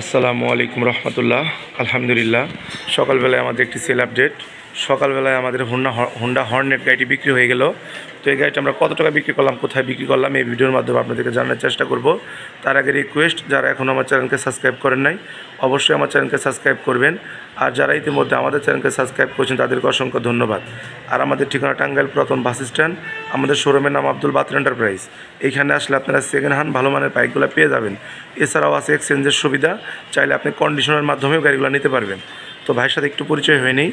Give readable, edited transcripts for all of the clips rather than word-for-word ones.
আসসালামু আলাইকুম রহমতুল্লাহ। আলহামদুলিল্লাহ, সকালবেলায় আমাদের একটি সেল আপডেট। সকালবেলায় আমাদের হোন্ডা হর্নেট গাড়িটি বিক্রি হয়ে গেল। তো এই গাড়িটা আমরা কত টাকা বিক্রি করলাম, কোথায় বিক্রি করলাম, এই ভিডিওর মাধ্যমে আপনাদেরকে জানার চেষ্টা করব। তার আগে রিকোয়েস্ট, যারা এখনও আমার চ্যানেলকে সাবস্ক্রাইব করেন নাই অবশ্যই আমার চ্যানেলকে সাবস্ক্রাইব করবেন। আর যারা ইতিমধ্যে আমাদের চ্যানেলকে সাবস্ক্রাইব করেছেন তাদেরকে অসংখ্য ধন্যবাদ। আর আমাদের ঠিকানা টাঙ্গাইল পুরাতন বাস স্ট্যান্ড। আমাদের শোরুমের নাম আব্দুল বাতের এন্টারপ্রাইজ। এইখানে আসলে আপনারা সেকেন্ড হ্যান্ড ভালো মানের বাইকগুলো পেয়ে যাবেন। এছাড়াও আছে এক্সচেঞ্জের সুবিধা, চাইলে আপনি কন্ডিশনের মাধ্যমেও গাড়িগুলো নিতে পারবেন। তো ভাইয়ের সাথে একটু পরিচয় হয়ে নেই।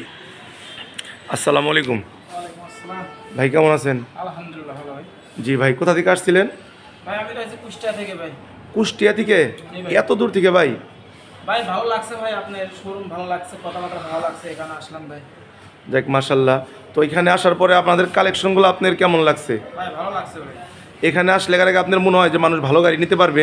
আসসালামু আলাইকুম ভাই, কেমন আছেন? আলহামদুলিল্লাহ ভালো ভাই। জি ভাই, কোথা থেকে আসছিলেন? ভাই আমি রয়েছি কুষ্টিয়া থেকে ভাই। কুষ্টিয়া থেকে? এত দূর থেকে ভাই? ভাই ভালো লাগছে ভাই, আপনার শোরুম ভালো লাগছে, কথাবার্তা ভালো লাগছে, এখানে আসলাম ভাই। যাক মাশাল্লাহ। তো এখানে আসার পরে আপনাদের কালেকশনগুলো আপনার কেমন লাগছে? ভাই ভালো লাগছে ভাই। এখানে আসলে আগে আপনার মনে হয় যে মানুষ ভালো গাড়ি নিতে পারবে?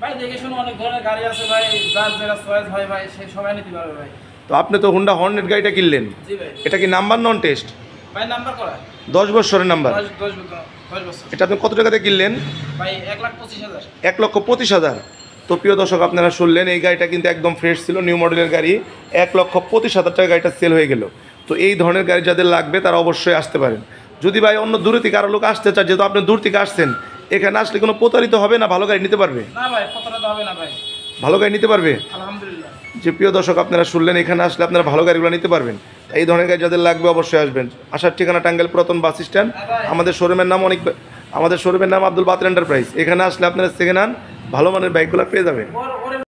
ভাই দেখে শুনে অনেক ধরনের গাড়ি আছে ভাই, যার যেটা চয়েস হয় ভাই সে সবাই নিতে পারবে ভাই। তো আপনি তো হোন্ডা হর্নেট গাড়িটা কিনলেন, জি ভাই। এটা কি নাম্বার নন টেস্ট? ভাই নাম্বার করা 10 বছরের নাম্বার। 10 বছর। এটা আপনি কত টাকাতে কিনলেন? ভাই 1,25,000। 1,25,000। তো প্রিয় দর্শক, আপনারা শুনলেন এই গাড়িটা কিন্তু একদম ফ্রেশ ছিল, নিউ মডেলের গাড়ি। 1,25,000 টাকা গাড়িটা সেল হয়ে গেল। তো এই ধরনের গাড়ি যাদের লাগবে তারা অবশ্যই আসতে পারেন। যদি ভাই অন্য দূরে থেকে আরও লোক আসতে চায়, যেহেতু আপনি দূর থেকে আসছেন, এখানে আসলে কোনো প্রতারিত হবে না, ভালো গাড়ি নিতে পারবে? না ভাই, কতটা তো হবে না ভাই, ভালো গাড়ি নিতে পারবে। আলহামদুলিল্লাহ। যে প্রিয় দর্শক, আপনারা শুনলেন এখানে আসলে আপনারা ভালো গাড়িগুলো নিতে পারবেন। এই ধরনের গাড়ি যাদের লাগবে অবশ্যই আসবেন। আসার ঠিকানা টাঙ্গাইল পুরাতন বাস স্ট্যান্ড। আমাদের শোরুমের নাম আব্দুল বাতের এন্টারপ্রাইজ। এখানে আসলে আপনারা সেকেন্ড হ্যান্ড ভালো মানের বাইকগুলো পেয়ে যাবেন।